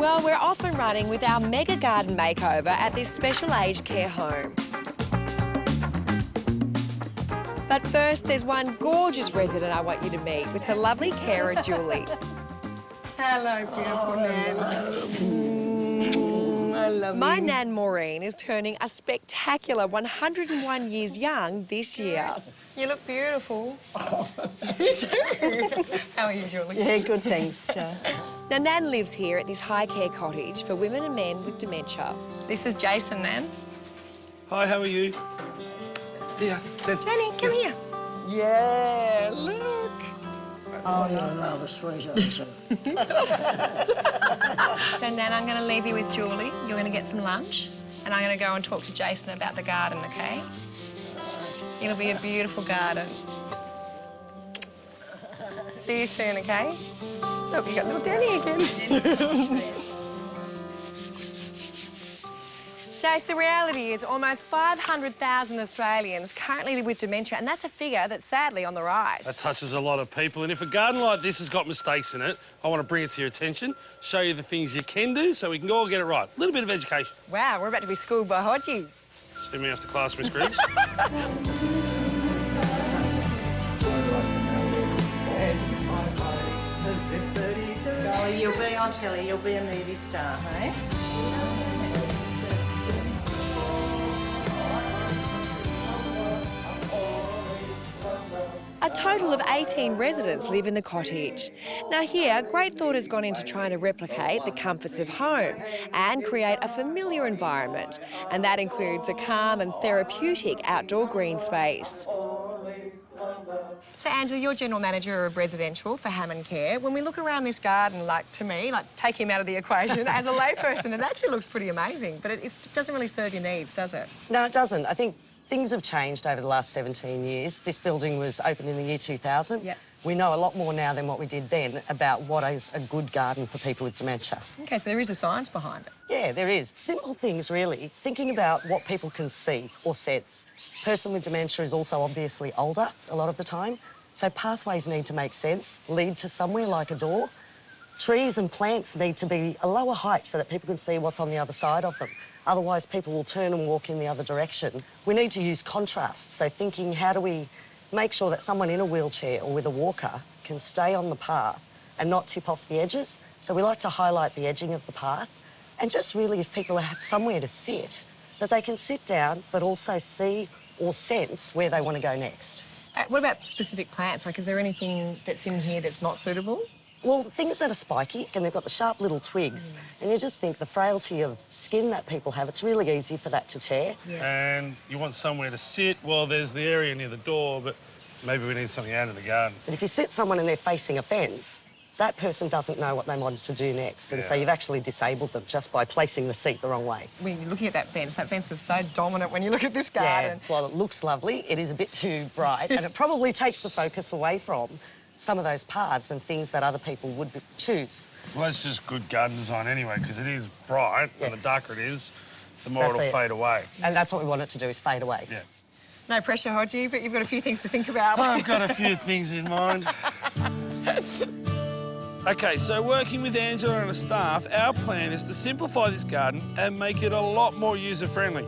Well, we're off and running with our mega garden makeover at this special aged care home. But first, there's one gorgeous resident I want you to meet with her lovely carer, Julie. Hello, beautiful Nan. I love My you. Nan Maureen is turning a spectacular 101 years young this year. You look beautiful. You too. How are you, Julie? Yeah, good, thanks, Jo. Now, Nan lives here at this high care cottage for women and men with dementia. This is Jason, Nan. Hi, how are you? Here. Danny, come here. Yeah, look. Oh, you're another sweetheart. So, Nan, I'm going to leave you with Julie. You're going to get some lunch, and I'm going to go and talk to Jason about the garden, OK? It'll be a beautiful garden. See you soon, OK? Oh, you got little Danny again. Jace, the reality is almost 500,000 Australians currently live with dementia, and that's a figure that's sadly on the rise. That touches a lot of people, and if a garden like this has got mistakes in it, I want to bring it to your attention, show you the things you can do so we can all get it right. A little bit of education. Wow, we're about to be schooled by Hodgie. See me after class, Miss Griggs. Golly, you'll be on telly, you'll be a movie star, hey? A total of 18 residents live in the cottage. Now here, great thought has gone into trying to replicate the comforts of home and create a familiar environment. And that includes a calm and therapeutic outdoor green space. So, Angela, you're General Manager of Residential for Hammond Care. When we look around this garden, to me, take him out of the equation, as a layperson, it actually looks pretty amazing, but it doesn't really serve your needs, does it? No, it doesn't. I think things have changed over the last 17 years. This building was opened in the year 2000. Yep. We know a lot more now than what we did then about what is a good garden for people with dementia. OK, so there is a science behind it. Yeah, there is. Simple things, really. Thinking about what people can see or sense. Person with dementia is also obviously older a lot of the time, so pathways need to make sense, lead to somewhere like a door. Trees and plants need to be a lower height so that people can see what's on the other side of them. Otherwise, people will turn and walk in the other direction. We need to use contrast, so thinking, how do we make sure that someone in a wheelchair or with a walker can stay on the path and not tip off the edges? So we like to highlight the edging of the path. And just really, if people have somewhere to sit, that they can sit down but also see or sense where they want to go next. What about specific plants? Is there anything that's in here that's not suitable? Well, things that are spiky, and they've got the sharp little twigs, and you just think the frailty of skin that people have, it's really easy for that to tear. Yeah. And you want somewhere to sit. Well, there's the area near the door, but maybe we need something out in the garden. But if you sit someone and they're facing a fence, that person doesn't know what they wanted to do next, and so you've actually disabled them just by placing the seat the wrong way. When you're looking at that fence is so dominant when you look at this garden. Yeah, well, it looks lovely. It is a bit too bright, and it probably takes the focus away from some of those paths and things that other people would choose. Well, that's just good garden design anyway, because it is bright, and the darker it is, the more it'll fade away. And that's what we want it to do, is fade away. Yeah. No pressure, Hodgie, but you've got a few things to think about. I've got a few things in mind. OK, so working with Angela and her staff, our plan is to simplify this garden and make it a lot more user-friendly.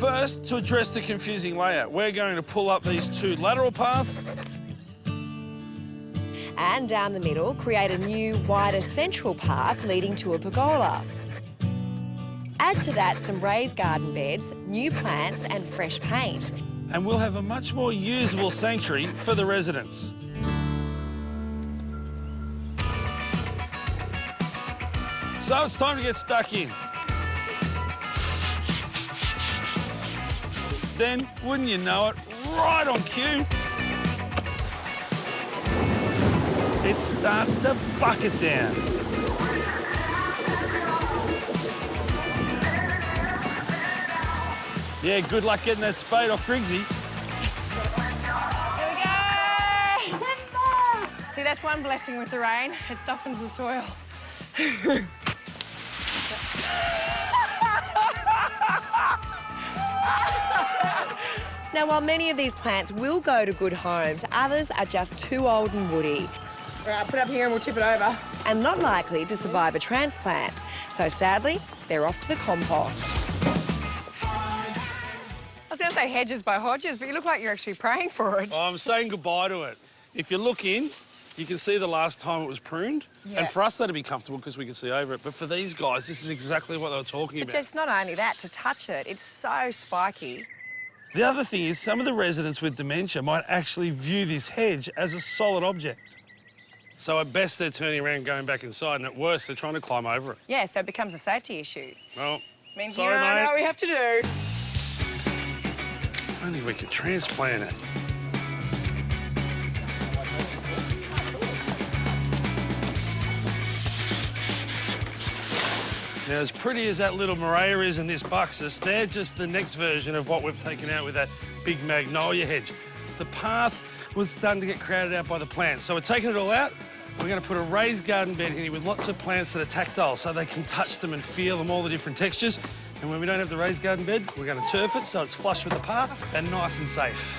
First, to address the confusing layout, we're going to pull up these two lateral paths. And down the middle, create a new, wider central path leading to a pergola. Add to that some raised garden beds, new plants and fresh paint. And we'll have a much more usable sanctuary for the residents. So it's time to get stuck in. Then, wouldn't you know it, right on cue, it starts to bucket down. Yeah, good luck getting that spade off Griggsy. Here we go! See, that's one blessing with the rain. It softens the soil. Now, while many of these plants will go to good homes, others are just too old and woody. Right, put it up here and we'll tip it over. and not likely to survive a transplant. So sadly, they're off to the compost. I was going to say hedges by Hodges, but you look like you're actually praying for it. I'm saying goodbye to it. If you look in, you can see the last time it was pruned. Yeah. And for us, that'd be comfortable because we can see over it. But for these guys, this is exactly what they were talking But about. just not only that, to touch it, it's so spiky. The other thing is some of the residents with dementia might actually view this hedge as a solid object. So at best, they're turning around and going back inside, and at worst, they're trying to climb over it. Yeah, so it becomes a safety issue. Well, Means sorry, you don't know mate. what we have to do. Only we could transplant it. Now, as pretty as that little Maria is in this buxus, they're just the next version of what we've taken out with that big magnolia hedge. The path was starting to get crowded out by the plants, so we're taking it all out. We're going to put a raised garden bed here with lots of plants that are tactile, so they can touch them and feel them, all the different textures. And when we don't have the raised garden bed, we're going to turf it so it's flush with the path and nice and safe.